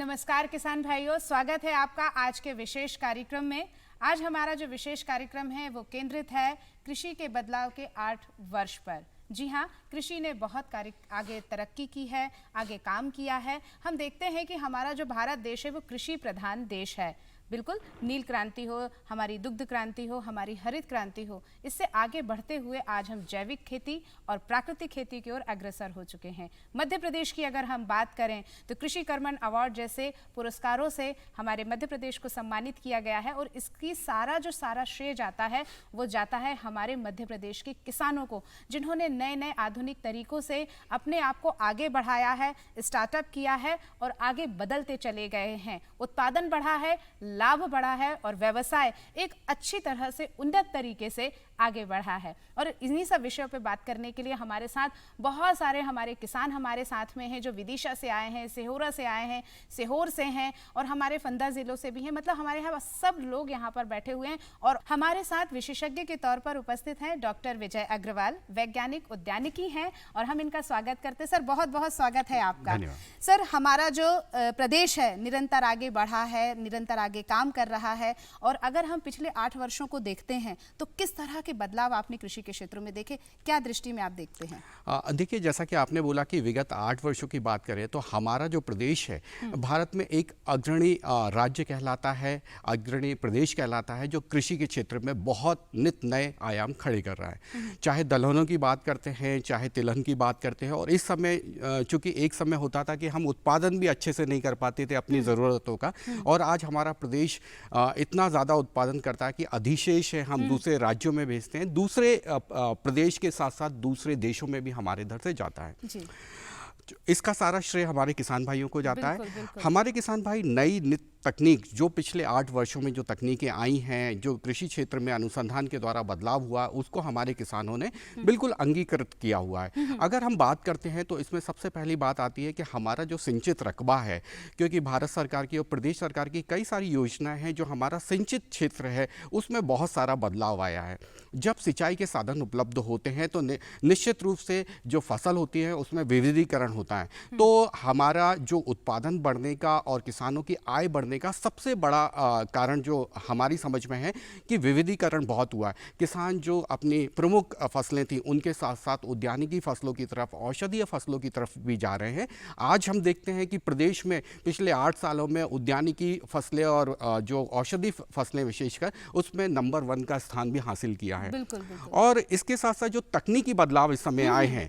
नमस्कार किसान भाइयों, स्वागत है आपका आज के विशेष कार्यक्रम में। आज हमारा जो विशेष कार्यक्रम है वो केंद्रित है कृषि के बदलाव के 8 वर्ष पर। जी हाँ, कृषि ने बहुत आगे तरक्की की है, आगे काम किया है। हम देखते हैं कि हमारा जो भारत देश है वो कृषि प्रधान देश है। बिल्कुल, नील क्रांति हो, हमारी दुग्ध क्रांति हो, हमारी हरित क्रांति हो, इससे आगे बढ़ते हुए आज हम जैविक खेती और प्राकृतिक खेती की ओर अग्रसर हो चुके हैं। मध्य प्रदेश की अगर हम बात करें तो कृषि कर्मण अवार्ड जैसे पुरस्कारों से हमारे मध्य प्रदेश को सम्मानित किया गया है और इसकी सारा श्रेय जाता है वो जाता है हमारे मध्य प्रदेश के किसानों को, जिन्होंने नए नए आधुनिक तरीकों से अपने आप को आगे बढ़ाया है, स्टार्टअप किया है और आगे बदलते चले गए हैं। उत्पादन बढ़ा है, लाभ बढ़ा है और व्यवसाय एक अच्छी तरह से उन्नत तरीके से आगे बढ़ा है। और इन्हीं सब विषयों पे बात करने के लिए हमारे साथ बहुत सारे हमारे किसान हमारे साथ में हैं, जो विदिशा से आए हैं, सिहोरा से आए हैं, सीहोर से हैं और हमारे फंदा जिलों से भी हैं। मतलब हमारे यहाँ सब लोग यहाँ पर बैठे हुए हैं और हमारे साथ विशेषज्ञ के तौर पर उपस्थित हैं डॉक्टर विजय अग्रवाल, वैज्ञानिक उद्यानिकी हैं और हम इनका स्वागत करते हैं। सर, बहुत बहुत स्वागत है आपका। सर, हमारा जो प्रदेश है निरंतर आगे बढ़ा है, निरंतर आगे काम कर रहा है और अगर हम पिछले 8 वर्षों को देखते हैं तो किस तरह के बदलाव आपने कृषि के क्षेत्रों में देखे, क्या दृष्टि में आप देखते हैं? देखिए, जैसा कि आपने बोला कि विगत 8 वर्षों की बात करें तो हमारा जो प्रदेश है भारत में एक अग्रणी राज्य कहलाता है, अग्रणी प्रदेश कहलाता है, जो कृषि के क्षेत्र में बहुत नित नए आयाम खड़े कर रहा है। चाहे दलहनों की बात करते हैं, चाहे तिलहन की बात करते हैं। और इस समय चूंकि एक समय होता था कि हम उत्पादन भी अच्छे से नहीं कर पाते थे अपनी ज़रूरतों का, और आज हमारा प्रदेश इतना ज़्यादा उत्पादन करता है कि अधिशेष है हम दूसरे राज्यों में भेजते हैं, दूसरे प्रदेश के साथ साथ दूसरे देशों में भी हमारे इधर से जाता है जी। इसका सारा श्रेय हमारे किसान भाइयों को जाता है। हमारे किसान भाई नई तकनीक, जो पिछले 8 वर्षों में जो तकनीकें आई हैं, जो कृषि क्षेत्र में अनुसंधान के द्वारा बदलाव हुआ, उसको हमारे किसानों ने बिल्कुल अंगीकृत किया हुआ है। अगर हम बात करते हैं तो इसमें सबसे पहली बात आती है कि हमारा जो सिंचित रकबा है, क्योंकि भारत सरकार की और प्रदेश सरकार की कई सारी योजनाएं हैं, जो हमारा सिंचित क्षेत्र है उसमें बहुत सारा बदलाव आया है। जब सिंचाई के साधन उपलब्ध होते हैं तो निश्चित रूप से जो फसल होती है उसमें विविधीकरण होता है। तो हमारा जो उत्पादन बढ़ने का और किसानों की आय बढ़ने का सबसे बड़ा कारण जो हमारी समझ में है कि विविधीकरण बहुत हुआ है। किसान जो अपनी प्रमुख फसलें थी उनके साथ साथ उद्यानिकी फसलों की तरफ, औषधीय फसलों की तरफ भी जा रहे हैं। आज हम देखते हैं कि प्रदेश में पिछले 8 सालों में उद्यानिकी फसलें और जो औषधि फसलें विशेषकर, उसमें नंबर 1 का स्थान भी हासिल किया है। बिल्कुल, बिल्कुल। और इसके साथ साथ जो तकनीकी बदलाव इस समय आए हैं,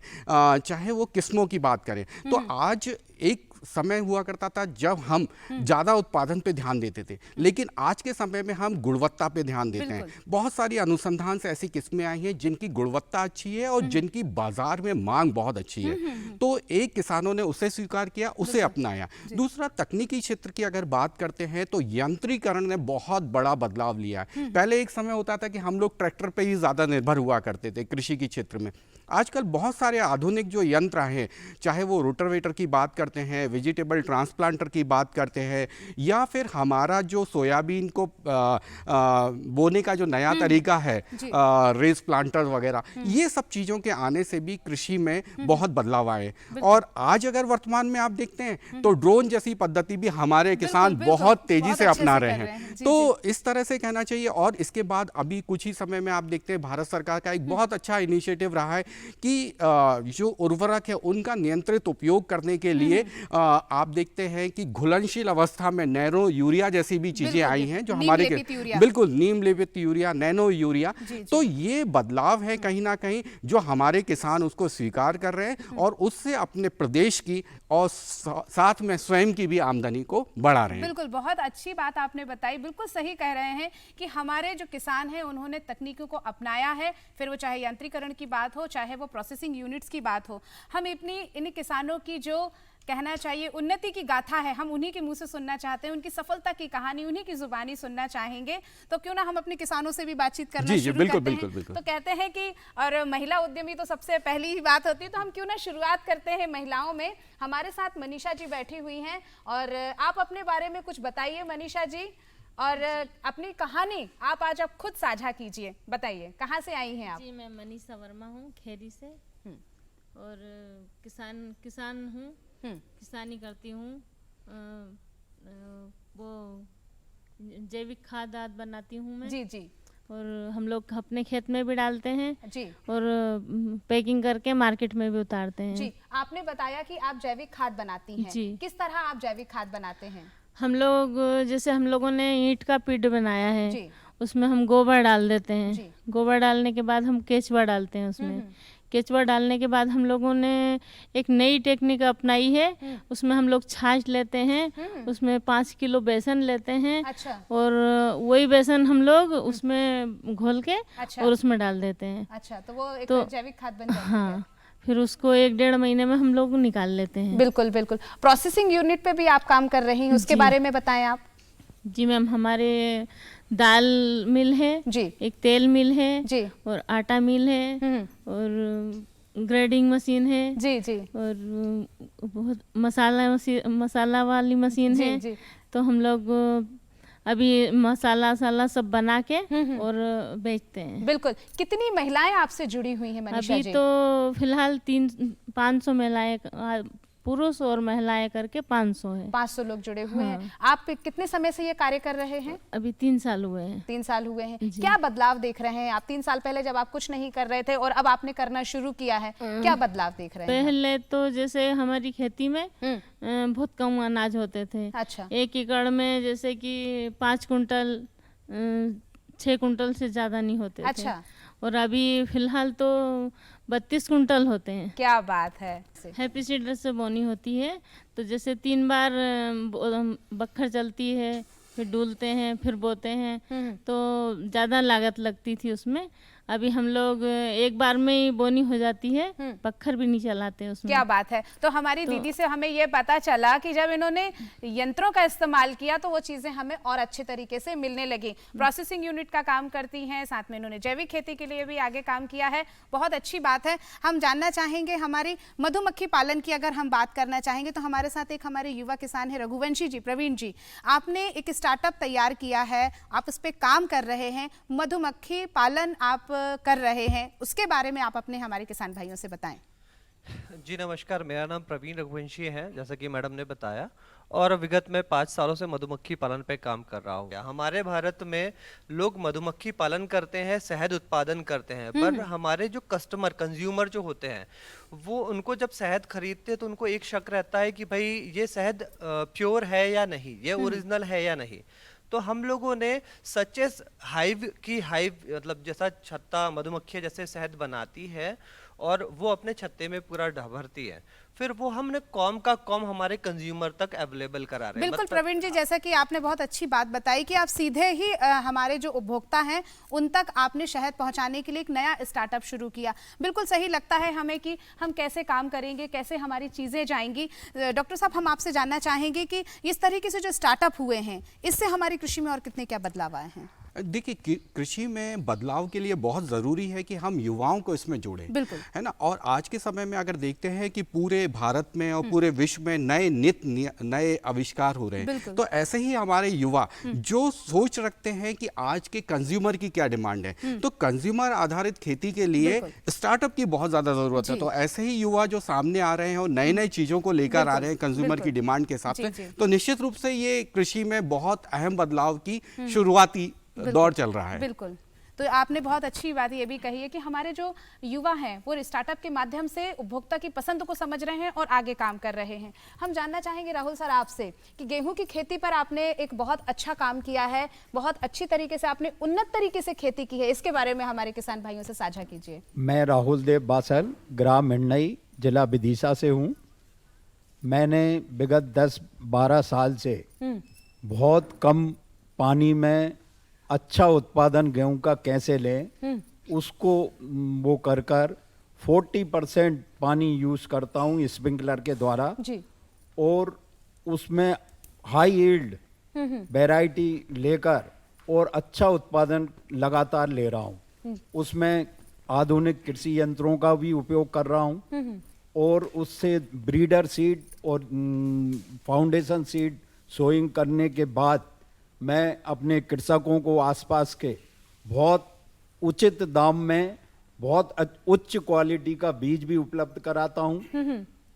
चाहे वो किस्मों की बात करें तो आज एक समय हुआ करता था जब हम ज़्यादा उत्पादन पे ध्यान देते थे, लेकिन आज के समय में हम गुणवत्ता पे ध्यान देते हैं। बहुत सारी अनुसंधान से ऐसी किस्में आई हैं जिनकी गुणवत्ता अच्छी है और जिनकी बाजार में मांग बहुत अच्छी है। तो एक किसानों ने उसे स्वीकार किया, उसे अपनाया। दूसरा, तकनीकी क्षेत्र की अगर बात करते हैं तो यंत्रीकरण ने बहुत बड़ा बदलाव लिया है। पहले एक समय होता था कि हम लोग ट्रैक्टर पे ही ज़्यादा निर्भर हुआ करते थे कृषि के क्षेत्र में। आजकल बहुत सारे आधुनिक जो यंत्र हैं, चाहे वो रोटावेटर की बात करते हैं, वेजिटेबल ट्रांसप्लांटर की बात करते हैं, या फिर हमारा जो सोयाबीन को बोने का जो नया तरीका है, रेस प्लांटर वगैरह, ये सब चीज़ों के आने से भी कृषि में बहुत बदलाव आए। और आज अगर वर्तमान में आप देखते हैं तो ड्रोन जैसी पद्धति भी हमारे किसान बहुत तेजी से अपना रहे हैं। तो इस तरह से कहना चाहिए। और इसके बाद अभी कुछ ही समय में आप देखते हैं भारत सरकार का एक बहुत अच्छा इनिशिएटिव रहा है कि जो उर्वरक है उनका नियंत्रित उपयोग करने के लिए आप देखते हैं कि घुलनशील अवस्था में नैनो यूरिया जैसी भी चीजें आई हैं, जो हमारे बिल्कुल नीम लेपित यूरिया, नैनो यूरिया। तो ये बदलाव है कहीं ना कहीं जो हमारे किसान उसको स्वीकार कर रहे हैं और उससे अपने प्रदेश की और साथ में स्वयं की भी आमदनी को बढ़ा रहे हैं। बिल्कुल, बहुत अच्छी बात आपने बताई। बिल्कुल सही कह रहे हैं कि हमारे जो किसान हैं उन्होंने तकनीकों को अपनाया है, फिर वो चाहे यंत्रीकरण की बात हो, चाहे वो प्रोसेसिंग यूनिट्स की बात हो। हम इन किसानों की जो कहना चाहिए उन्नति की गाथा है, हम उन्हीं के मुंह से सुनना चाहते हैं, उनकी सफलता की कहानी उन्हीं की जुबानी सुनना चाहेंगे। तो क्यों ना हम अपने किसानों से भी बातचीत करना शुरू करते हैं। तो कहते हैं कि और महिला उद्यमी तो सबसे पहली ही बात होती है, तो हम क्यों ना शुरुआत करते हैं महिलाओं में। हमारे साथ मनीषा जी बैठी हुई हैं और आप अपने बारे में कुछ बताइए मनीषा जी, और अपनी कहानी आप खुद साझा कीजिए। बताइए कहाँ से आई हैं आप? जी, मैं मनीषा वर्मा हूँ, खेड़ी से, और किसान हूँ, किसानी करती हूँ। वो जैविक खाद आद बनाती हूँ मैं। जी जी और हम लोग अपने खेत में भी डालते हैं जी और पैकिंग करके मार्केट में भी उतारते हैं। जी। आपने बताया कि आप जैविक खाद बनाती हैं। जी। किस तरह आप जैविक खाद बनाते हैं? हम लोग जैसे हम लोगों ने ईंट का पीढ़ बनाया है, जी उसमें हम गोबर डाल देते हैं। जी। गोबर डालने के बाद हम केचुआ डालते हैं उसमें। केचुआ डालने के बाद हम लोगों ने एक नई टेक्निक अपनाई है, उसमें हम लोग छाछ लेते हैं, उसमें 5 किलो बेसन लेते हैं अच्छा और वही बेसन हम लोग उसमें घोल के अच्छा और उसमें डाल देते हैं। अच्छा, तो वो एक तो- जैविक खाद बन जाती है। हाँ, फिर उसको 1-1.5 महीने में हम लोग निकाल लेते हैं। बिल्कुल बिल्कुल। प्रोसेसिंग यूनिट पे भी आप काम कर रही हैं, उसके जी। बारे में बताएं आप। जी मैम, हमारे दाल मिल है, जी एक तेल मिल है जी और आटा मिल है और ग्रेडिंग मशीन है जी जी और बहुत मसाला वाली मशीन जी है। जी। तो हम लोग अभी मसाला सब बना के और बेचते हैं। बिल्कुल। कितनी महिलाएं आपसे जुड़ी हुई हैं मनीषा अभी जी? तो फिलहाल 500 महिलाएं, पुरुष और महिलाएं करके 500 है। 500 लोग जुड़े हुए हाँ। हैं। आप कितने समय से ये कार्य कर रहे हैं? अभी 3 साल हुए हैं। 3 साल हुए हैं। जी। क्या बदलाव देख रहे हैं आप? 3 साल पहले जब आप कुछ नहीं कर रहे थे और अब आपने करना शुरू किया है, क्या बदलाव देख रहे हैं? पहले तो जैसे हमारी खेती में बहुत कम अनाज होते थे। अच्छा 1 एकड़ में जैसे कि 5 कुंटल 6 कुंटल से ज़्यादा नहीं होते थे। अच्छा, और अभी फिलहाल तो 32 कुंटल होते हैं। क्या बात है। हैप्पी सीडर से बोनी होती है, तो जैसे 3 बार बखर चलती है, फिर डूलते हैं, फिर बोते हैं, तो ज़्यादा लागत लगती थी उसमें। अभी हम लोग एक बार में ही बोनी हो जाती है, बखर भी नहीं चलाते उसमें। क्या बात है। तो हमारी दीदी से हमें ये पता चला कि जब इन्होंने यंत्रों का इस्तेमाल किया तो वो चीजें हमें और अच्छे तरीके से मिलने लगी। प्रोसेसिंग यूनिट का काम करती हैं, साथ में इन्होंने जैविक खेती के लिए भी आगे काम किया है। बहुत अच्छी बात है। हम जानना चाहेंगे हमारी मधुमक्खी पालन की अगर हम बात करना चाहेंगे तो हमारे साथ एक हमारे युवा किसान है रघुवंशी जी, प्रवीण जी। आपने एक स्टार्टअप तैयार किया है, आप उस पर काम कर रहे हैं, मधुमक्खी पालन आप कर रहे हैं, उसके बारे में आप अपने हमारे किसान भाइयों से बताएं। जी नमस्कार, मेरा नाम प्रवीण रघुवंशी है, जैसा कि मैडम ने बताया, और विगत में 5 सालों से मधुमक्खी पालन पे काम कर रहा हूँ। हमारे भारत में लोग मधुमक्खी पालन करते हैं, शहद उत्पादन करते हैं, पर हमारे जो कंज्यूमर जो होते हैं, वो उनको जब शहद खरीदते हैं तो उनको एक शक रहता है कि भाई ये शहद प्योर है या नहीं, ये ओरिजिनल है या नहीं। तो हम लोगों ने सचेस हाइव मतलब जैसा छत्ता मधुमक्खियाँ जैसे शहद बनाती है और वो अपने छत्ते में पूरा भरती है, फिर वो हमने कॉम का कॉम हमारे कंज्यूमर तक अवेलेबल करा रहे हैं। बिल्कुल प्रवीण जी, जैसा कि आपने बहुत अच्छी बात बताई कि आप सीधे ही हमारे जो उपभोक्ता हैं उन तक आपने शहद पहुंचाने के लिए एक नया स्टार्टअप शुरू किया। बिल्कुल सही लगता है हमें कि हम कैसे काम करेंगे, कैसे हमारी चीज़ें जाएंगी। डॉक्टर साहब, हम आपसे जानना चाहेंगे कि इस तरीके से जो स्टार्टअप हुए हैं इससे हमारी कृषि में और कितने क्या बदलाव आए हैं? देखिए, कृषि में बदलाव के लिए बहुत ज़रूरी है कि हम युवाओं को इसमें जोड़ें, बिल्कुल, है ना। और आज के समय में अगर देखते हैं कि पूरे भारत में और पूरे विश्व में नए आविष्कार हो रहे हैं, तो ऐसे ही हमारे युवा जो सोच रखते हैं कि आज के कंज्यूमर की क्या डिमांड है, तो कंज्यूमर आधारित खेती के लिए स्टार्टअप की बहुत ज़्यादा ज़रूरत है। तो ऐसे ही युवा जो सामने आ रहे हैं और नई नई चीज़ों को लेकर आ रहे हैं कंज्यूमर की डिमांड के हिसाब से, तो निश्चित रूप से ये कृषि में बहुत अहम बदलाव की शुरुआती दौर चल रहा है। बिल्कुल। तो आपने बहुत अच्छी बात ये भी कही है कि हमारे जो युवा हैं वो स्टार्टअप के माध्यम से उपभोक्ता की पसंद को समझ रहे हैं और आगे काम कर रहे हैं। हम जानना चाहेंगे राहुल सर आपसे कि गेहूं की खेती पर आपने एक बहुत अच्छा काम किया है, बहुत अच्छी तरीके से आपने उन्नत तरीके से खेती की है, इसके बारे में हमारे किसान भाइयों से साझा कीजिए। मैं राहुल देव बासल, ग्राम मिंडई, जिला विदिशा से हूँ। मैंने विगत 10-12 साल से बहुत कम पानी में अच्छा उत्पादन गेहूं का कैसे लें उसको वो कर 40% पानी यूज करता हूँ स्प्रिंकलर के द्वारा जी। और उसमें हाई यील्ड वैरायटी लेकर और अच्छा उत्पादन लगातार ले रहा हूँ। उसमें आधुनिक कृषि यंत्रों का भी उपयोग कर रहा हूँ और उससे ब्रीडर सीड और फाउंडेशन सीड सोइंग करने के बाद मैं अपने कृषकों को आसपास के बहुत उचित दाम में बहुत उच्च क्वालिटी का बीज भी उपलब्ध कराता हूँ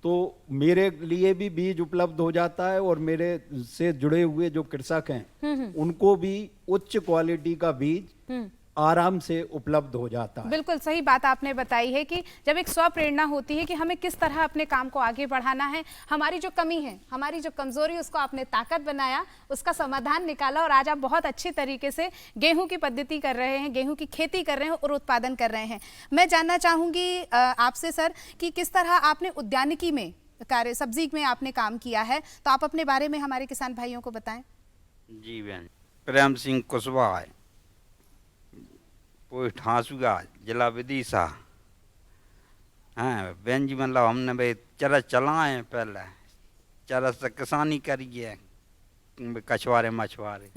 तो मेरे लिए भी बीज उपलब्ध हो जाता है और मेरे से जुड़े हुए जो कृषक हैं उनको भी उच्च क्वालिटी का बीज आराम से उपलब्ध हो जाता है। बिल्कुल सही बात आपने बताई है कि जब एक स्व प्रेरणा होती है कि हमें किस तरह अपने काम को आगे बढ़ाना है, हमारी जो कमी है, हमारी जो कमजोरी, उसको आपने ताकत बनाया, उसका समाधान निकाला और आज आप बहुत अच्छी तरीके से गेहूं की पद्धति कर रहे हैं, गेहूं की खेती कर रहे हैं और उत्पादन कर रहे हैं। मैं जानना चाहूंगी आपसे सर कि किस तरह आपने उद्यानिकी में कार्य, सब्जी में आपने काम किया है, तो आप अपने बारे में हमारे किसान भाइयों को बताएं। जी बहन, प्रेम सिंह कुशवाहा है, पोस्ट हाँसुआ, जिला विदिशा। हाँ बहन जी, मतलब हमने भाई चरस चलाए हैं, पहले चरस से किसानी करी है, कछुआरे मछुआरे।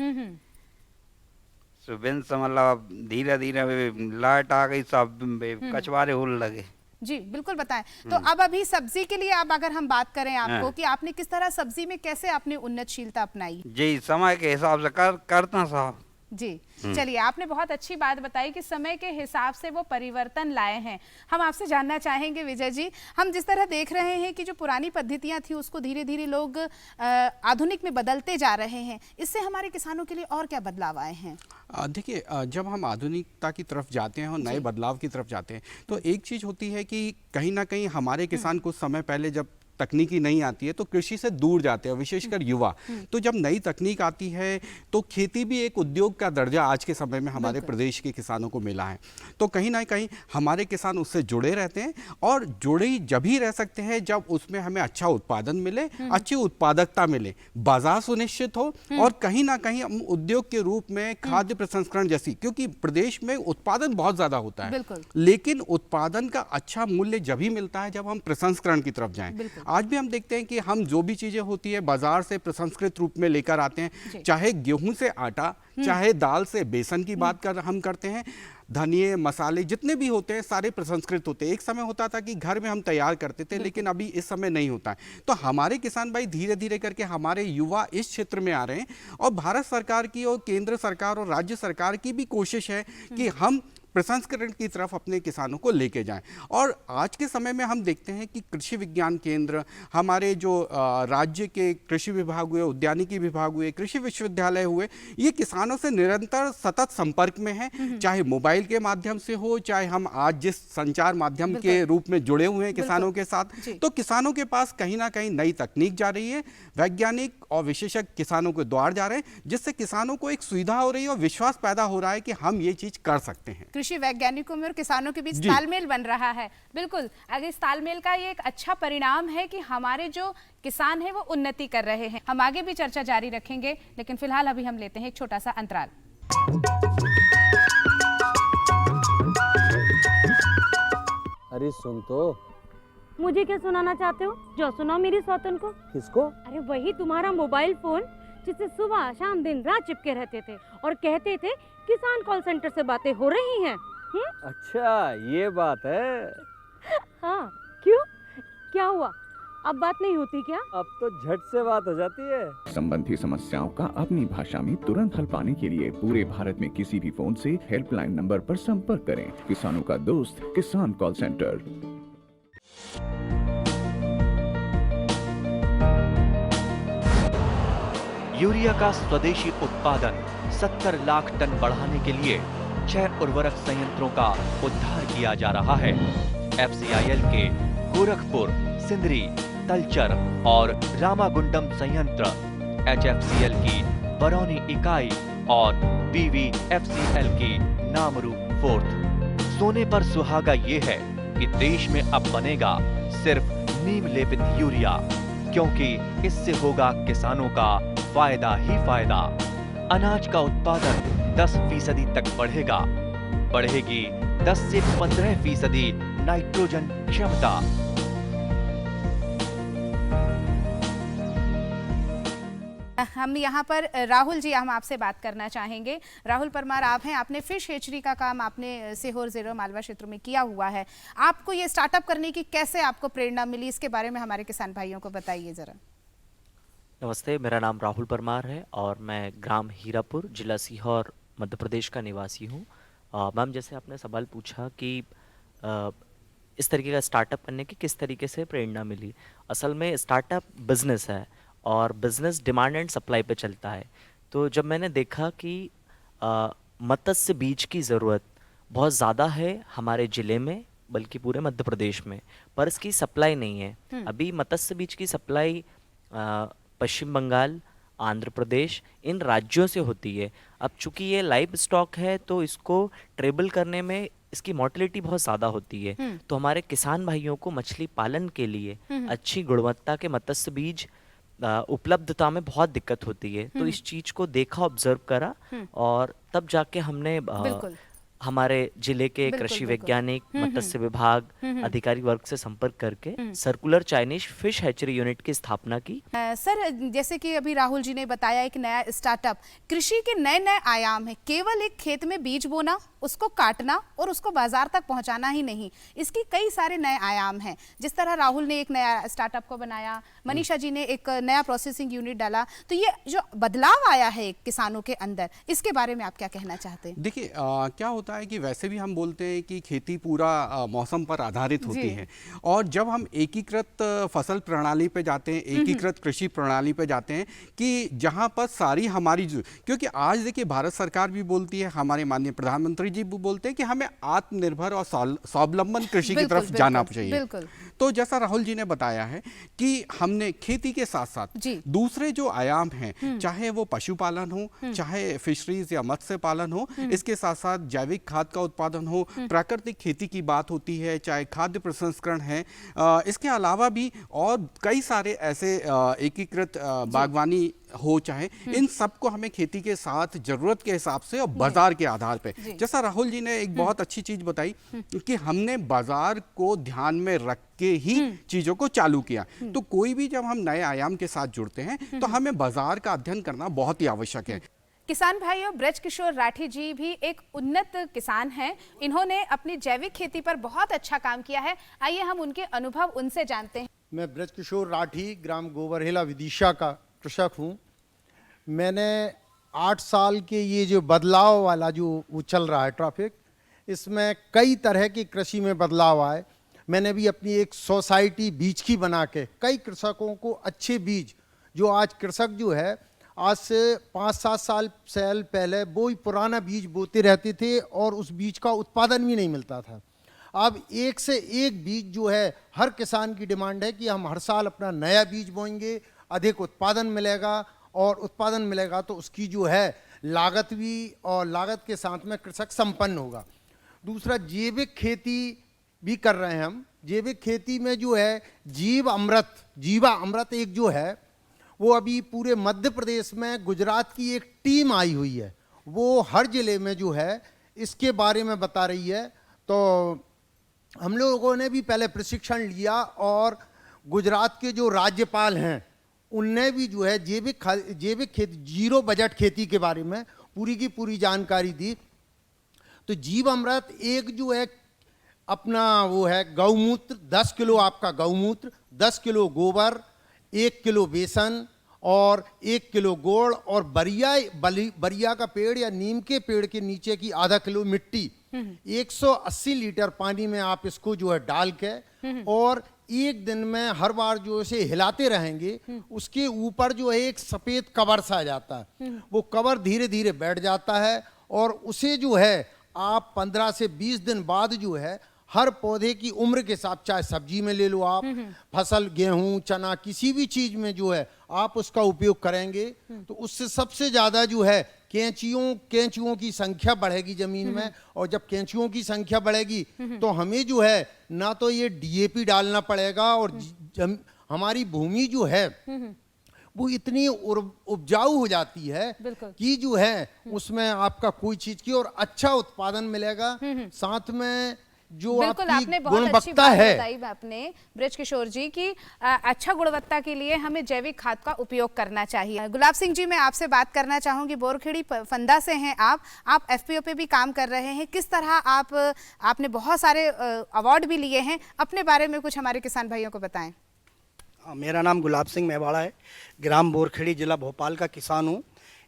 सुबह से मतलब धीरे धीरे लाइट आ गई, सब कछुआरे होने लगे। जी बिल्कुल बताएं। तो अब अभी सब्जी के लिए अब अगर हम बात करें आपको कि आपने किस तरह सब्जी में कैसे आपने उन्नतशीलता अपनाई? जी समय के हिसाब से करता साहब। जी चलिए, आपने बहुत अच्छी बात बताई कि समय के हिसाब से वो परिवर्तन लाए हैं। हम आपसे जानना चाहेंगे विजय जी, हम जिस तरह देख रहे हैं कि जो पुरानी पद्धतियां थी उसको धीरे धीरे लोग आधुनिक में बदलते जा रहे हैं, इससे हमारे किसानों के लिए और क्या बदलाव आए हैं? देखिए, जब हम आधुनिकता की तरफ जाते हैं और नए बदलाव की तरफ जाते हैं तो एक चीज़ होती है कि कहीं ना कहीं हमारे किसान कुछ समय पहले जब तकनीकी नहीं आती है तो कृषि से दूर जाते हैं, विशेषकर युवा। तो जब नई तकनीक आती है तो खेती भी एक उद्योग का दर्जा आज के समय में हमारे प्रदेश के किसानों को मिला है। तो कहीं ना कहीं हमारे किसान उससे जुड़े रहते हैं और जुड़े जब ही रह सकते हैं जब उसमें हमें अच्छा उत्पादन मिले, अच्छी उत्पादकता मिले, बाजार सुनिश्चित हो और कहीं ना कहीं हम उद्योग के रूप में खाद्य प्रसंस्करण जैसी, क्योंकि प्रदेश में उत्पादन बहुत ज़्यादा होता है, लेकिन उत्पादन का अच्छा मूल्य जब ही मिलता है जब हम प्रसंस्करण की तरफ जाएं। आज भी हम देखते हैं कि हम जो भी चीजें होती है बाजार से प्रसंस्कृत रूप में लेकर आते हैं, चाहे गेहूं से आटा, चाहे दाल से बेसन की बात हम करते हैं, धनिए मसाले जितने भी होते हैं सारे प्रसंस्कृत होते हैं। एक समय होता था कि घर में हम तैयार करते थे, लेकिन अभी इस समय नहीं होता है। तो हमारे किसान भाई धीरे धीरे करके हमारे युवा इस क्षेत्र में आ रहे हैं और भारत सरकार की और केंद्र सरकार और राज्य सरकार की भी कोशिश है कि हम प्रसंस्करण की तरफ अपने किसानों को लेके जाएं। और आज के समय में हम देखते हैं कि कृषि विज्ञान केंद्र, हमारे जो राज्य के कृषि विभाग हुए, उद्यानिकी विभाग हुए, कृषि विश्वविद्यालय हुए, ये किसानों से निरंतर सतत संपर्क में हैं, चाहे मोबाइल के माध्यम से हो, चाहे हम आज जिस संचार माध्यम के रूप में जुड़े हुए हैं किसानों के साथ। तो किसानों के पास कहीं ना कहीं नई तकनीक जा रही है, वैज्ञानिक और विशेषज्ञ किसानों के द्वार जा रहे हैं, जिससे किसानों को एक सुविधा हो रही है और विश्वास पैदा हो रहा है कि हम ये चीज कर सकते हैं। कृषि वैज्ञानिकों में और किसानों के बीच तालमेल बन रहा है। बिल्कुल, अगर इस तालमेल का ये एक अच्छा परिणाम है कि हमारे जो किसान हैं वो उन्नति कर रहे हैं। हम आगे भी चर्चा जारी रखेंगे, लेकिन फिलहाल अभी हम लेते हैं एक छोटा सा अंतराल। अरे सुन तो। मुझे क्या सुनाना चाहते हो? जो सुनाओ मेरी सौतन को। किसको? अरे वही तुम्हारा मोबाइल फोन जिससे सुबह शाम दिन रात चिपके रहते थे और कहते थे किसान कॉल सेंटर से बातें हो रही हैं। अच्छा ये बात है। हाँ क्यों, क्या हुआ? अब बात नहीं होती क्या? अब तो झट से बात हो जाती है। संबंधी समस्याओं का अपनी भाषा में तुरंत हल पाने के लिए पूरे भारत में किसी भी फोन से हेल्पलाइन नंबर पर संपर्क करें। किसानों का दोस्त किसान कॉल सेंटर। यूरिया का स्वदेशी उत्पादन 70 लाख टन बढ़ाने के लिए 6 उर्वरक संयंत्रों का उद्धार किया जा रहा है। FCIL के गोरखपुर, सिंदरी, तलचर और रामागुंडम संयंत्र, HFCL की बरौनी इकाई और BVFCL की नामरू फोर्थ। सोने पर सुहागा ये है कि देश में अब बनेगा सिर्फ नीम लेपित यूरिया, क्योंकि इससे होगा किसानों का फायदा ही फायदा। अनाज का उत्पादन 10% तक बढ़ेगा, बढ़ेगी 10 से 15% नाइट्रोजन क्षमता। हम यहाँ पर राहुल जी, हम आपसे बात करना चाहेंगे। राहुल परमार आप हैं, आपने फिश हेचरी का काम आपने सीहोर ज़िले मालवा क्षेत्र में किया हुआ है। आपको ये स्टार्टअप करने की कैसे आपको प्रेरणा मिली, इसके बारे में हमारे किसान भाइयों को बताइए जरा। नमस्ते, मेरा नाम राहुल परमार है और मैं ग्राम हीरापुर, जिला सीहोर, मध्य प्रदेश का निवासी हूँ। मैम, जैसे आपने सवाल पूछा कि इस तरीके का स्टार्टअप करने की किस तरीके से प्रेरणा मिली? असल में स्टार्टअप बिजनेस है और बिजनेस डिमांड एंड सप्लाई पे चलता है। तो जब मैंने देखा कि मत्स्य बीज की ज़रूरत बहुत ज़्यादा है हमारे ज़िले में, बल्कि पूरे मध्य प्रदेश में, पर इसकी सप्लाई नहीं है। अभी मत्स्य बीज की सप्लाई पश्चिम बंगाल, आंध्र प्रदेश, इन राज्यों से होती है। अब चूंकि ये लाइव स्टॉक है तो इसको ट्रेबल करने में इसकी मोर्टेलिटी बहुत ज़्यादा होती है। तो हमारे किसान भाइयों को मछली पालन के लिए अच्छी गुणवत्ता के मत्स्य बीज उपलब्धता में बहुत दिक्कत होती है। तो इस चीज़ को देखा, ऑब्जर्व करा और तब जाके हमने हमारे जिले के कृषि वैज्ञानिक, मत्स्य विभाग अधिकारी वर्ग से संपर्क करके circular Chinese fish hatchery unit की स्थापना की। सर, जैसे कि अभी राहुल जी ने बताया, एक नया स्टार्टअप, कृषि के नए नए आयाम है। केवल एक खेत में बीज बोना, उसको काटना और उसको बाजार तक पहुंचाना ही नहीं, इसकी कई सारे नए आयाम हैं। जिस तरह राहुल ने एक नया स्टार्टअप को बनाया, मनीषा जी ने एक नया प्रोसेसिंग यूनिट डाला, तो ये जो बदलाव आया है किसानों के अंदर, इसके बारे में आप क्या कहना चाहते हैं? देखिए, क्या होता है कि वैसे भी हम बोलते हैं कि खेती पूरा मौसम पर आधारित होती है, और जब हम एकीकृत फसल प्रणाली पे जाते हैं, एकीकृत कृषि प्रणाली पे जाते हैं, कि जहाँ पर सारी हमारी क्योंकि आज देखिए भारत सरकार भी बोलती है, हमारे माननीय प्रधानमंत्री जी भी बोलते हैं कि हमें आत्मनिर्भर और स्वावलंबन कृषि की तरफ जाना चाहिए। तो जैसा राहुल जी ने बताया है कि हमने खेती के साथ साथ दूसरे जो आयाम हैं, चाहे वो पशुपालन हो, चाहे फिशरीज या मत्स्य पालन हो, इसके साथ साथ जैविक खाद का उत्पादन हो, प्राकृतिक खेती की बात होती है, चाहे खाद्य प्रसंस्करण है, इसके अलावा भी और कई सारे ऐसे एकीकृत बागवानी हो, चाहे इन सबको हमें खेती के साथ जरूरत के हिसाब से और बाजार के आधार पे, जैसा राहुल जी ने एक बहुत अच्छी चीज बताई कि हमने बाजार को ध्यान में रख के ही चीजों को चालू किया। तो कोई भी जब हम नए आयाम के साथ जुड़ते हैं तो हमें बाजार का अध्ययन करना बहुत ही आवश्यक है। किसान भाइयों, ब्रजकिशोर राठी जी भी एक उन्नत किसान हैं। इन्होंने अपनी जैविक खेती पर बहुत अच्छा काम किया है। आइए हम उनके अनुभव उनसे जानते हैं। मैं ब्रजकिशोर राठी, ग्राम गोबरहेला, विदिशा का कृषक हूँ। मैंने 8 साल के ये जो बदलाव वाला जो वो चल रहा है ट्रैफिक, इसमें कई तरह की कृषि में बदलाव आए। मैंने भी अपनी एक सोसाइटी बीज की बना के कई कृषकों को अच्छे बीज, जो आज कृषक जो है आज से 5-7 साल पहले वो ही पुराना बीज बोते रहते थे और उस बीज का उत्पादन भी नहीं मिलता था। अब एक से एक बीज जो है, हर किसान की डिमांड है कि हम हर साल अपना नया बीज बोएंगे, अधिक उत्पादन मिलेगा, और उत्पादन मिलेगा तो उसकी जो है लागत भी, और लागत के साथ में कृषक संपन्न होगा। दूसरा, जैविक खेती भी कर रहे हैं हम। जैविक खेती में जो है जीवा अमृत एक जो है, वो अभी पूरे मध्य प्रदेश में गुजरात की एक टीम आई हुई है, वो हर जिले में जो है इसके बारे में बता रही है। तो हम लोगों ने भी पहले प्रशिक्षण लिया और गुजरात के जो राज्यपाल हैं उनने भी जो है जैविक खेती, जीरो बजट खेती के बारे में पूरी की पूरी जानकारी दी। तो जीव अमृत एक जो है अपना वो है गौमूत्र, 10 किलो आपका गौमूत्र, 10 किलो गोबर, 1 किलो बेसन और 1 किलो गोड़, और बरिया का पेड़ या नीम के पेड़ के नीचे की आधा किलो मिट्टी, 180 लीटर पानी में आप इसको जो है डाल के, और एक दिन में हर बार जो इसे हिलाते रहेंगे, उसके ऊपर जो है एक सफेद कवर सा आ जाता है। वो कवर धीरे धीरे बैठ जाता है और उसे जो है आप 15 से 20 दिन बाद जो है हर पौधे की उम्र के साथ, चाहे सब्जी में ले लो आप, फसल, गेहूं, चना, किसी भी चीज में जो है आप उसका उपयोग करेंगे तो उससे सबसे ज्यादा जो है कैंचुओं की संख्या बढ़ेगी जमीन में। और जब कैंचुओं की संख्या बढ़ेगी तो हमें जो है ना तो ये डीएपी डालना पड़ेगा, और हमारी भूमि जो है वो इतनी उपजाऊ हो जाती है कि जो है उसमें आपका कोई चीज की और अच्छा उत्पादन मिलेगा। साथ में जो बिल्कुल, आपने बहुत अच्छी बात बताई आपने ब्रजकिशोर जी की अच्छा गुणवत्ता के लिए हमें जैविक खाद का उपयोग करना चाहिए। गुलाब सिंह जी, मैं आपसे बात करना चाहूंगी। बोरखेड़ी फंदा से हैं आप एफपीओ पे भी काम कर रहे हैं। किस तरह आपने बहुत सारे अवार्ड भी लिए हैं, अपने बारे में कुछ हमारे किसान भाइयों को बताएं। मेरा नाम गुलाब सिंह मेवाड़ा है, ग्राम बोरखेड़ी, जिला भोपाल का किसान हूँ।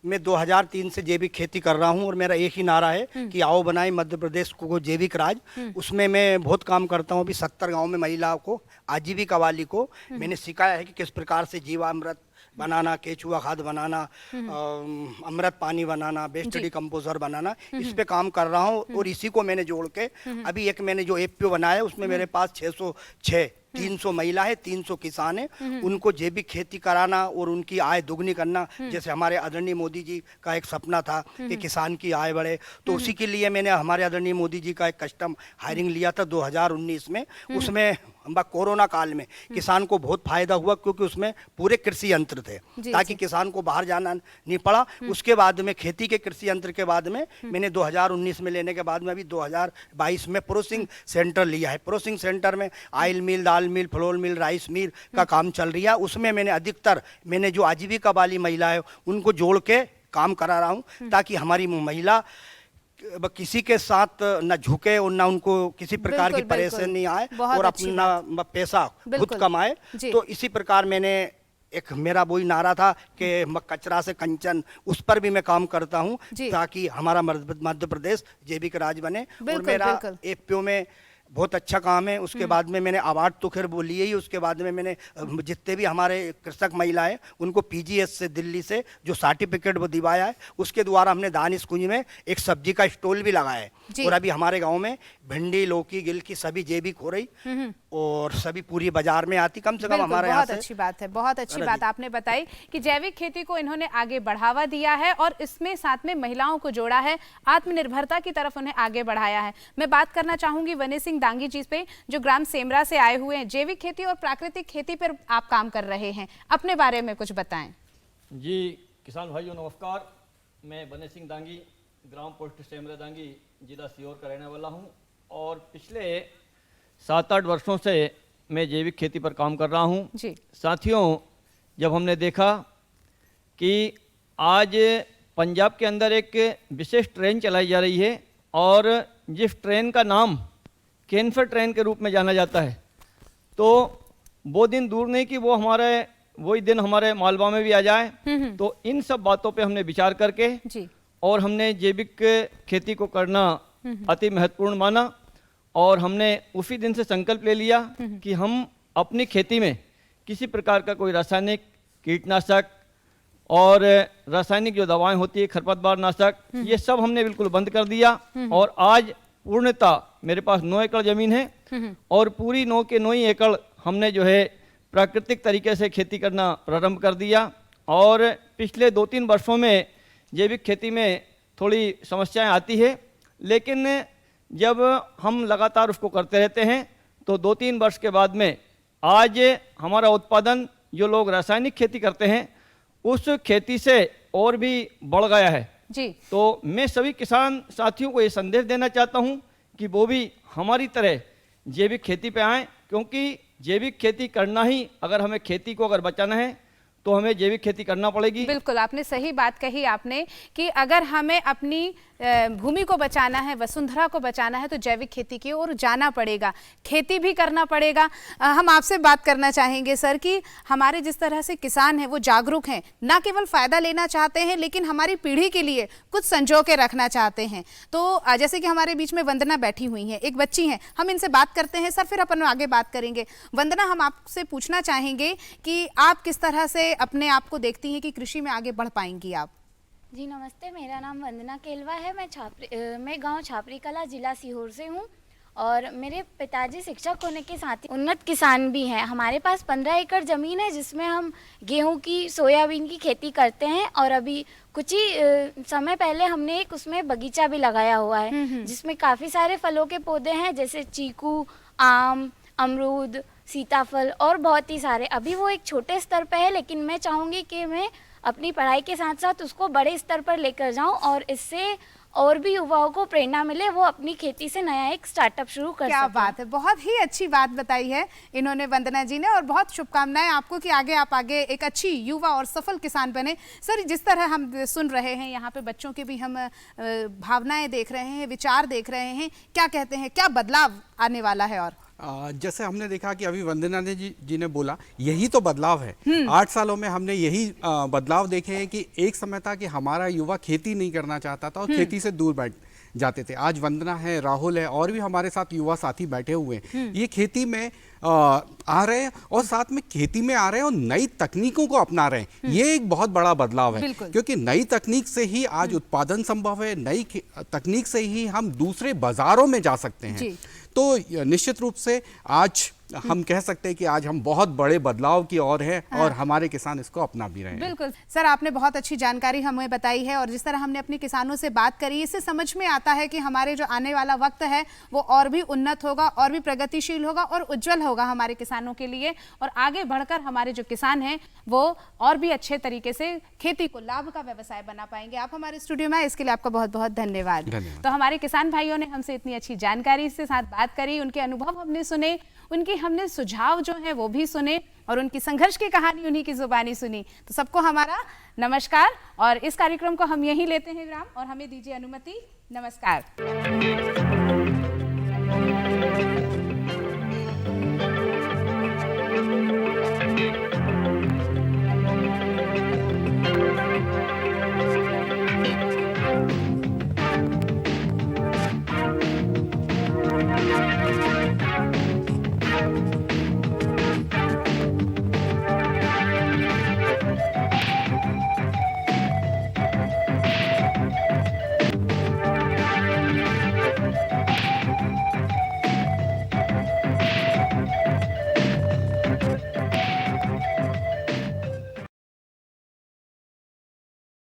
मैं 2003 से जैविक खेती कर रहा हूं और मेरा एक ही नारा है कि आओ बनाए मध्य प्रदेश को जैविक राज। उसमें मैं बहुत काम करता हूं। अभी 70 गांव में महिलाओं को, आजीविका वाली को मैंने सिखाया है कि किस प्रकार से जीवामृत बनाना, केचुआ खाद बनाना, अमृत पानी बनाना, बेस्ट डिकम्पोजर बनाना, इस पे काम कर रहा हूँ। और इसी को मैंने जोड़ के अभी एक मैंने जो एपीओ बनाया उसमें मेरे पास 606 300 महिला है, 300 किसान है। उनको जैविक खेती कराना और उनकी आय दुगनी करना, जैसे हमारे आदरणीय मोदी जी का एक सपना था कि किसान की आय बढ़े, तो उसी के लिए मैंने हमारे आदरणीय मोदी जी का एक कस्टम हायरिंग लिया था 2019 में। उसमें कोरोना काल में किसान को बहुत फायदा हुआ क्योंकि उसमें पूरे कृषि यंत्र थे ताकि किसान को बाहर जाना नहीं पड़ा। उसके बाद में खेती के कृषि यंत्र के बाद में मैंने 2019 में लेने के बाद में अभी 2022 में प्रोसेसिंग सेंटर लिया है। प्रोसेसिंग सेंटर में ऑयल मिल, दाल मिल, फ्लोर मिल, राइस मिल का काम चल रहा है। उसमें मैंने अधिकतर जो आजीविका वाली महिला है उनको जोड़ के काम करा रहा हूँ ताकि हमारी महिला किसी के साथ न झुके और न उनको किसी प्रकार की परेशानी आए और अपना पैसा खुद कमाए। तो इसी प्रकार मैंने एक मेरा वही नारा था कि कचरा से कंचन, उस पर भी मैं काम करता हूं ताकि हमारा मध्य प्रदेश जैविक राज बने। और मेरा एपीओ में बहुत अच्छा काम है। उसके बाद में मैंने अवार्ड तो खैर वो लिए ही, उसके बाद में मैंने जितने भी हमारे कृषक महिलाएं उनको पीजीएस से दिल्ली से जो सर्टिफिकेट वो दिवाया है, उसके द्वारा हमने दानिश कुंज में एक सब्जी का स्टॉल भी लगाया है। और अभी हमारे गांव में भिंडी, लौकी, गिल की सभी जैविक हो रही और सभी पूरी बाजार में आती। कम से कम हमारे यहाँ से। बहुत अच्छी बात है, बहुत अच्छी बात आपने बताई कि जैविक खेती को इन्होंने आगे बढ़ावा दिया है और इसमें साथ में महिलाओं को जोड़ा है, आत्मनिर्भरता की तरफ उन्हें आगे बढ़ाया है। मैं बात करना चाहूंगी वनी सिंह दांगी जी पे, जो ग्राम सेमरा से आए हुए हैं। जैविक खेती और प्राकृतिक खेती पर आप काम कर रहे हैं, अपने बारे में कुछ बताएं। जी किसान भाइयों नमस्कार, मैं वनी सिंह दांगी, ग्राम पोस्ट सेमरा दांगी, जिला सीहोर का रहने वाला हूं और पिछले 7-8 वर्षों से मैं जैविक खेती पर काम कर रहा हूं। साथियों, जब हमने देखा कि आज पंजाब के अंदर एक विशेष ट्रेन चलाई जा रही है और जिस ट्रेन का नाम कैनफर ट्रेन के रूप में जाना जाता है, तो वो दिन दूर नहीं कि वो हमारे वही दिन हमारे मालवा में भी आ जाए। तो इन सब बातों पे हमने विचार करके और हमने जैविक खेती को करना अति महत्वपूर्ण माना और हमने उसी दिन से संकल्प ले लिया कि हम अपनी खेती में किसी प्रकार का कोई रासायनिक कीटनाशक और रासायनिक जो दवाएं होती है, खरपतवार नाशक, ये सब हमने बिल्कुल बंद कर दिया। और आज पूर्णतः मेरे पास 9 एकड़ जमीन है और पूरी 9 के 9 ही एकड़ हमने जो है प्राकृतिक तरीके से खेती करना प्रारंभ कर दिया। और पिछले 2-3 वर्षों में जैविक खेती में थोड़ी समस्याएं आती है, लेकिन जब हम लगातार उसको करते रहते हैं तो 2-3 वर्ष के बाद में आज हमारा उत्पादन जो लोग रासायनिक खेती करते हैं उस खेती से और भी बढ़ गया है। तो मैं सभी किसान साथियों को ये संदेश देना चाहता हूँ कि वो भी हमारी तरह जैविक खेती पे आएँ, क्योंकि जैविक खेती करना ही, अगर हमें खेती को अगर बचाना है तो हमें जैविक खेती करना पड़ेगी। बिल्कुल, आपने सही बात कही आपने कि अगर हमें अपनी भूमि को बचाना है, वसुंधरा को बचाना है, तो जैविक खेती की ओर जाना पड़ेगा, खेती भी करना पड़ेगा। हम आपसे बात करना चाहेंगे सर कि हमारे जिस तरह से किसान हैं वो जागरूक हैं, ना केवल फ़ायदा लेना चाहते हैं लेकिन हमारी पीढ़ी के लिए कुछ संजो के रखना चाहते हैं। तो जैसे कि हमारे बीच में वंदना बैठी हुई हैं, एक बच्ची हैं, हम इनसे बात करते हैं सर, फिर अपन आगे बात करेंगे। वंदना, हम आपसे पूछना चाहेंगे कि आप किस तरह से अपने आप को देखती हैं कि कृषि में आगे बढ़ पाएंगी आप? जी नमस्ते, मेरा नाम वंदना केलवा है। मैं गांव छापरी कला, जिला सीहोर से हूं और मेरे पिताजी शिक्षक होने के साथ ही उन्नत किसान भी हैं। हमारे पास 15 एकड़ ज़मीन है जिसमें हम गेहूं की, सोयाबीन की खेती करते हैं और अभी कुछ ही समय पहले हमने एक उसमें बगीचा भी लगाया हुआ है जिसमें काफ़ी सारे फलों के पौधे हैं, जैसे चीकू, आम, अमरूद, सीताफल और बहुत ही सारे। अभी वो एक छोटे स्तर पे है, लेकिन मैं चाहूँगी कि मैं अपनी पढ़ाई के साथ साथ उसको बड़े स्तर पर लेकर जाऊं और इससे और भी युवाओं को प्रेरणा मिले, वो अपनी खेती से नया एक स्टार्टअप शुरू कर सकें। क्या बात है, बहुत ही अच्छी बात बताई है इन्होंने, वंदना जी ने, और बहुत शुभकामनाएं आपको कि आगे एक अच्छी युवा और सफल किसान बने। सर, जिस तरह हम सुन रहे हैं यहाँ पे बच्चों के भी हम भावनाएं देख रहे हैं, विचार देख रहे हैं, क्या कहते हैं, क्या बदलाव आने वाला है? और जैसे हमने देखा कि अभी वंदना जी ने बोला, यही तो बदलाव है। 8 सालों में हमने यही बदलाव देखे हैं कि एक समय था कि हमारा युवा खेती नहीं करना चाहता था और खेती से दूर बैठ जाते थे। आज वंदना है, राहुल है और भी हमारे साथ युवा साथी बैठे हुए हैं, ये खेती में आ रहे हैं और साथ में खेती में आ रहे हैं और नई तकनीकों को अपना रहे हैं। ये एक बहुत बड़ा बदलाव है, क्योंकि नई तकनीक से ही आज उत्पादन संभव है, नई तकनीक से ही हम दूसरे बाजारों में जा सकते हैं। तो निश्चित रूप से आज हम कह सकते हैं कि आज हम बहुत बड़े बदलाव की ओर है और हमारे किसान इसको अपना भी रहे हैं। बिल्कुल सर, आपने बहुत अच्छी जानकारी हमें बताई है और जिस तरह हमने अपने किसानों से बात करी, इससे समझ में आता है कि हमारे जो आने वाला वक्त है वो और भी उन्नत होगा, और भी प्रगतिशील होगा और उज्जवल होगा हमारे किसानों के लिए, और आगे बढ़कर हमारे जो किसान हैं वो और भी अच्छे तरीके से खेती को लाभ का व्यवसाय बना पाएंगे। आप हमारे स्टूडियो में आए, इसके लिए आपका बहुत बहुत धन्यवाद। तो हमारे किसान भाइयों ने हमसे इतनी अच्छी जानकारी से साथ बात करी, उनके अनुभव हमने सुने, उनके हमने सुझाव जो है वो भी सुने और उनकी संघर्ष की कहानी उन्हीं की जुबानी सुनी। तो सबको हमारा नमस्कार, और इस कार्यक्रम को हम यहीं लेते हैं विराम और हमें दीजिए अनुमति। नमस्कार।